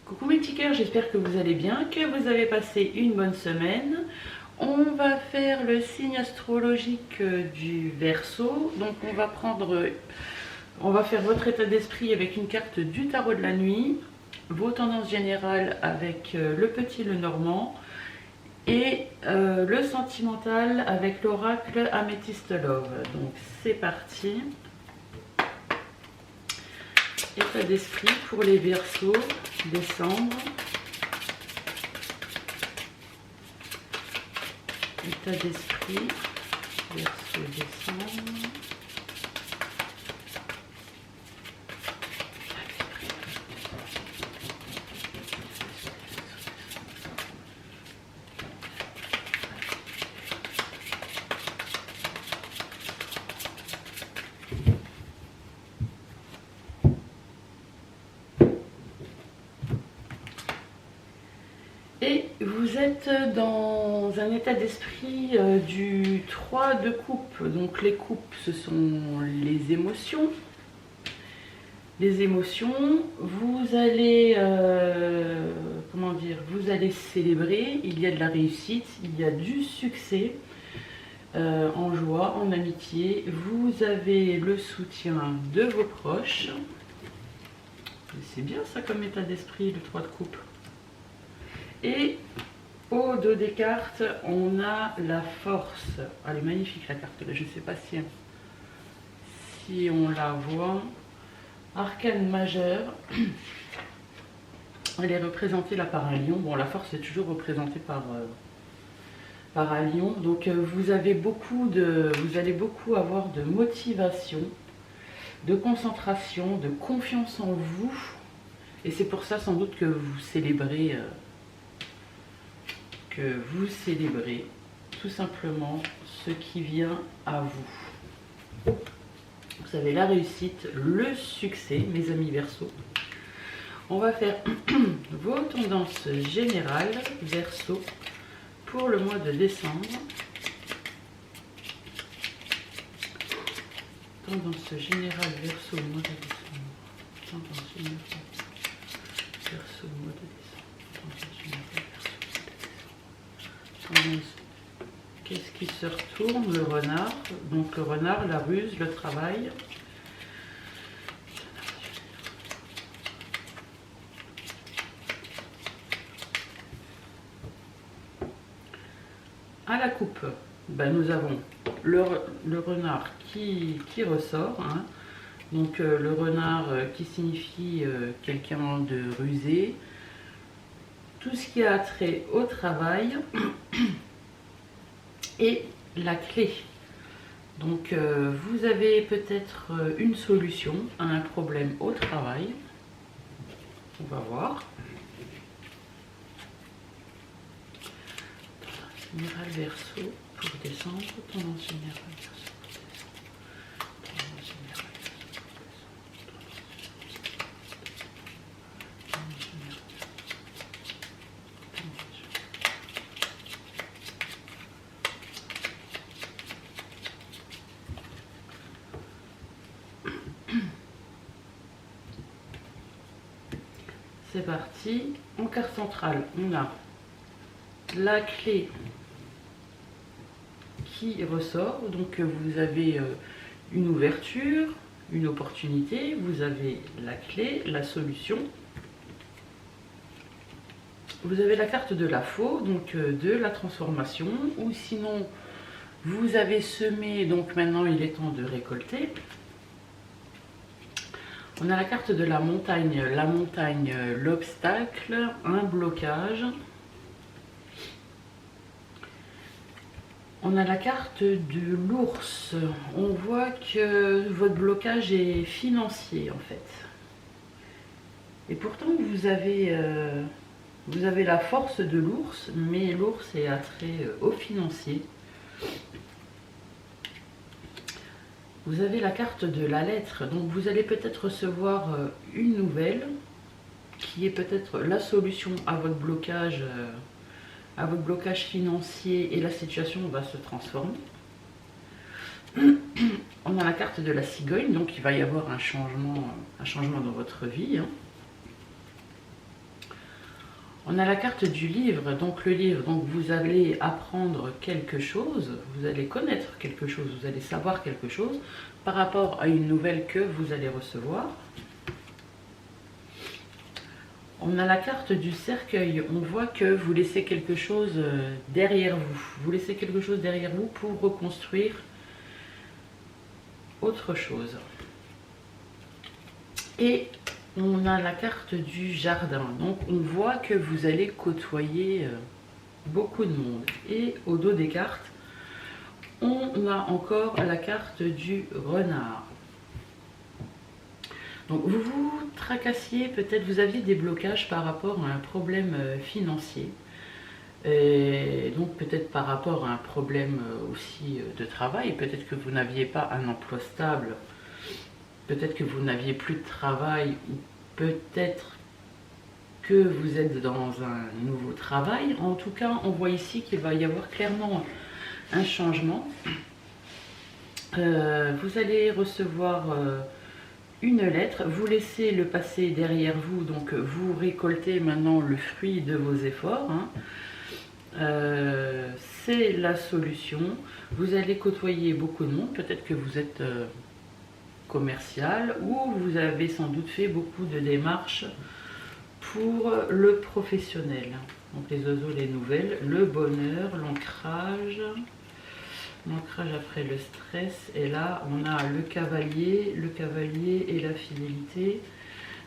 Coucou mes petits cœurs, j'espère que vous allez bien, que vous avez passé une bonne semaine. On va faire le signe astrologique du Verseau. Donc on va faire votre état d'esprit avec une carte du tarot de la nuit, vos tendances générales avec le petit le normand et le sentimental avec l'oracle Amethyst Love. Donc c'est parti. État d'esprit pour les Verseaux, décembre. État d'esprit, Verseau, décembre. Et vous êtes dans un état d'esprit du 3 de coupe. Donc les coupes, ce sont les émotions. Les émotions, vous allez, comment dire, vous allez célébrer. Il y a de la réussite, il y a du succès en joie, en amitié. Vous avez le soutien de vos proches. C'est bien ça comme état d'esprit, le 3 de coupe. Et au dos des cartes, on a la force. Elle est magnifique la carte là, je ne sais pas si on la voit. Arcane majeur. Elle est représentée là par un lion. Bon, la force est toujours représentée par un lion. Donc vous allez beaucoup avoir de motivation, de concentration, de confiance en vous. Et c'est pour ça sans doute que vous célébrez... tout simplement ce qui vient à vous. Vous avez la réussite, le succès, mes amis Verseau. On va faire vos tendances générales Verseau pour le mois de décembre. Tendance générale Verseau, mois de décembre. Tendance générale Verseau, mois de décembre. Tendance générale Verseau. Qu'est-ce qui se retourne? Le renard. Donc le renard, la ruse, le travail. À la coupe, ben, nous avons le renard qui ressort. Hein. Donc le renard qui signifie quelqu'un de rusé. Tout ce qui a trait au travail. Et la clé. Donc vous avez peut-être une solution à un problème au travail. On va voir. Tendance générale Verseau pour décembre. Tendance générale Verseau pour décembre. Tendance générale Verseau pour décembre. C'est parti. En carte centrale, on a la clé qui ressort. Donc vous avez une ouverture, une opportunité. Vous avez la clé, la solution. Vous avez la carte de la faux, donc de la transformation. Ou sinon, vous avez semé, donc maintenant il est temps de récolter. On a la carte de la montagne, l'obstacle, un blocage. On a la carte de l'ours. On voit que votre blocage est financier en fait. Et pourtant vous avez la force de l'ours, mais l'ours est attrait au financier. Vous avez la carte de la lettre, donc vous allez peut-être recevoir une nouvelle qui est peut-être la solution à votre blocage financier et la situation va se transformer. On a la carte de la cigogne, donc il va y avoir un changement dans votre vie. Hein. On a la carte du livre, donc le livre, donc vous allez apprendre quelque chose, vous allez connaître quelque chose, vous allez savoir quelque chose par rapport à une nouvelle que vous allez recevoir. On a la carte du cercueil, on voit que vous laissez quelque chose derrière vous. Vous laissez quelque chose derrière vous pour reconstruire autre chose. Et on a la carte du jardin, donc on voit que vous allez côtoyer beaucoup de monde. Et au dos des cartes, on a encore la carte du renard. Donc vous vous tracassiez, peut-être vous aviez des blocages par rapport à un problème financier. Et donc peut-être par rapport à un problème aussi de travail. Peut-être que vous n'aviez pas un emploi stable. Peut-être que vous n'aviez plus de travail. Ou peut-être que vous êtes dans un nouveau travail. En tout cas, on voit ici qu'il va y avoir clairement un changement. Vous allez recevoir une lettre, vous laissez le passé derrière vous, donc vous récoltez maintenant le fruit de vos efforts. C'est la solution. Vous allez côtoyer beaucoup de monde, peut-être que vous êtes commercial ou vous avez sans doute fait beaucoup de démarches pour le professionnel. Donc les oiseaux, les nouvelles, le bonheur, l'ancrage après le stress, et là on a le cavalier et la fidélité.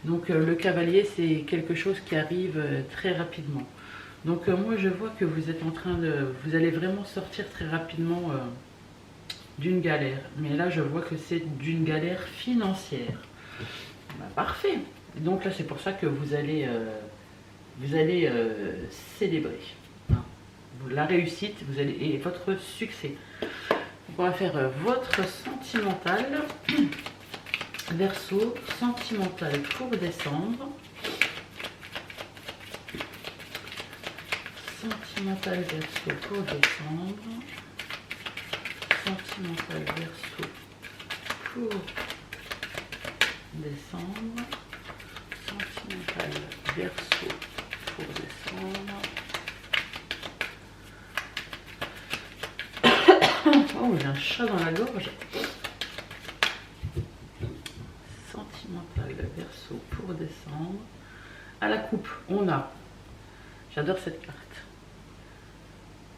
Donc le cavalier, c'est quelque chose qui arrive très rapidement. Donc moi je vois que vous êtes en train de, vous allez vraiment sortir très rapidement d'une galère, mais là je vois que c'est d'une galère financière. Bah, parfait. Donc là c'est pour ça que vous allez célébrer la réussite, vous allez, et votre succès. Donc on va faire votre sentimental, Verseau, sentimental pour décembre. Sentimental Verseau pour décembre. Sentimental Verseau pour décembre. Sentimental Verseau pour décembre. Oh, j'ai un chat dans la gorge. Sentimental Verseau pour décembre. À la coupe, on a, j'adore cette carte,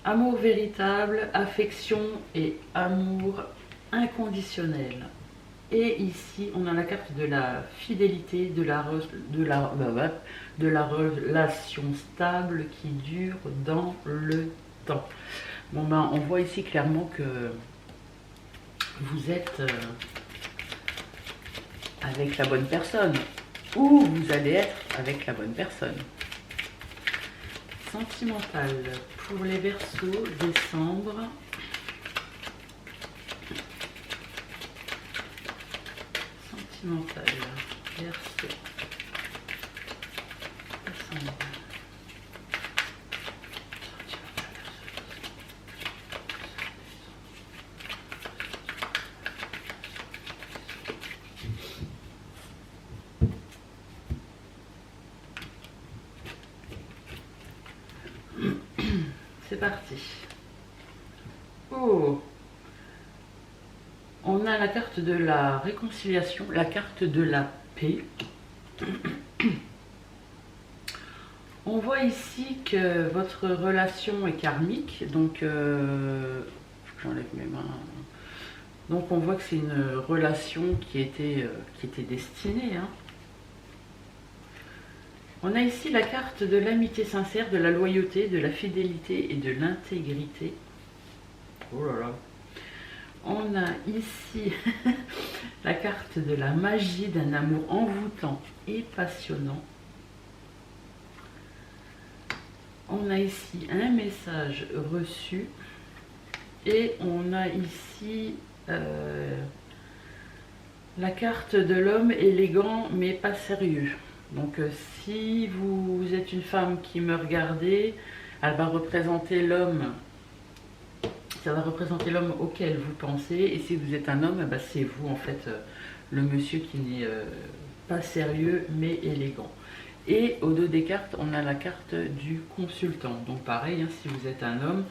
amour véritable, affection et amour inconditionnel. Et ici, on a la carte de la fidélité, de la relation stable qui dure dans le temps. Bon ben, on voit ici clairement que vous êtes avec la bonne personne, ou vous allez être avec la bonne personne. Sentimental pour les Verseaux, décembre. Sentimental, Verseau, décembre. C'est parti. Oh, on a la carte de la réconciliation, la carte de la paix. On voit ici que votre relation est karmique, donc j'enlève mes mains. Donc on voit que c'est une relation qui était destinée. On a ici la carte de l'amitié sincère, de la loyauté, de la fidélité et de l'intégrité. Oh là là. On a ici la carte de la magie d'un amour envoûtant et passionnant. On a ici un message reçu. Et on a ici la carte de l'homme élégant mais pas sérieux. Donc si vous êtes une femme qui me regardez, elle va représenter l'homme. Ça va représenter l'homme auquel vous pensez. Et si vous êtes un homme, bah, c'est vous en fait, le monsieur qui n'est pas sérieux mais élégant. Et au dos des cartes, on a la carte du consultant. Donc pareil, hein, si vous êtes un homme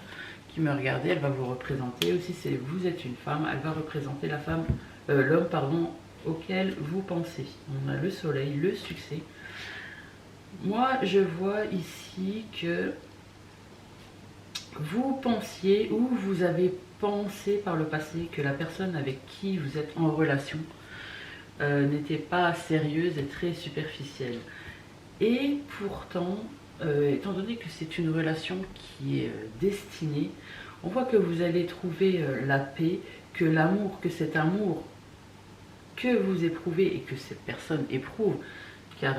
qui me regardez, elle va vous représenter. Aussi, si vous êtes une femme, elle va représenter la femme, l'homme, pardon, auquel vous pensez. On a le soleil, le succès. Moi, je vois ici que vous pensiez ou vous avez pensé par le passé que la personne avec qui vous êtes en relation n'était pas sérieuse et très superficielle. Et pourtant, étant donné que c'est une relation qui est destinée, on voit que vous allez trouver la paix, que l'amour, que cet amour que vous éprouvez et que cette personne éprouve, car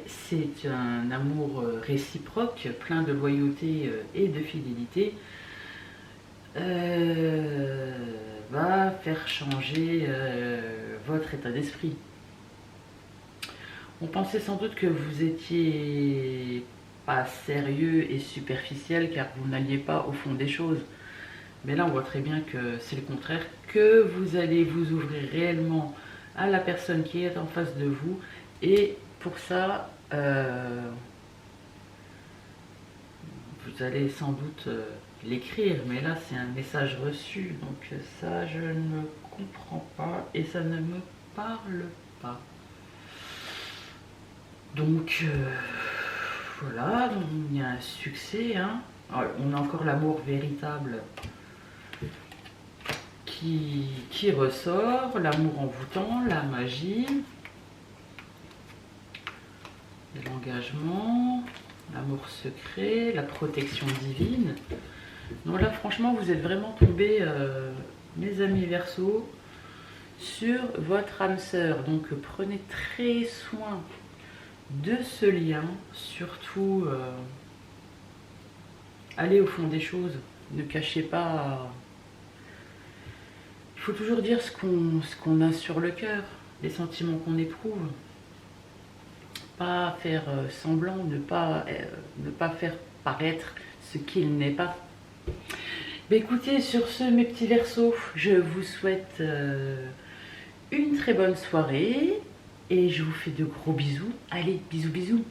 c'est un amour réciproque, plein de loyauté et de fidélité, va faire changer votre état d'esprit. On pensait sans doute que vous étiez pas sérieux et superficiel car vous n'alliez pas au fond des choses. Mais là, on voit très bien que c'est le contraire, que vous allez vous ouvrir réellement à la personne qui est en face de vous. Et pour ça, vous allez sans doute l'écrire, mais là, c'est un message reçu. Donc ça, je ne comprends pas et ça ne me parle pas. Donc voilà, donc, il y a un succès. Hein. Alors, on a encore l'amour véritable qui ressort, l'amour envoûtant, la magie, l'engagement, l'amour secret, la protection divine. Donc là, franchement, vous êtes vraiment tombés, mes amis Verseaux, sur votre âme sœur. Donc prenez très soin de ce lien, surtout allez au fond des choses, ne cachez pas. Il faut toujours dire ce qu'on a sur le cœur, les sentiments qu'on éprouve, pas faire semblant, ne pas faire paraître ce qu'il n'est pas. Mais écoutez, sur ce mes petits Verseaux, je vous souhaite une très bonne soirée et je vous fais de gros bisous. Allez, bisous bisous.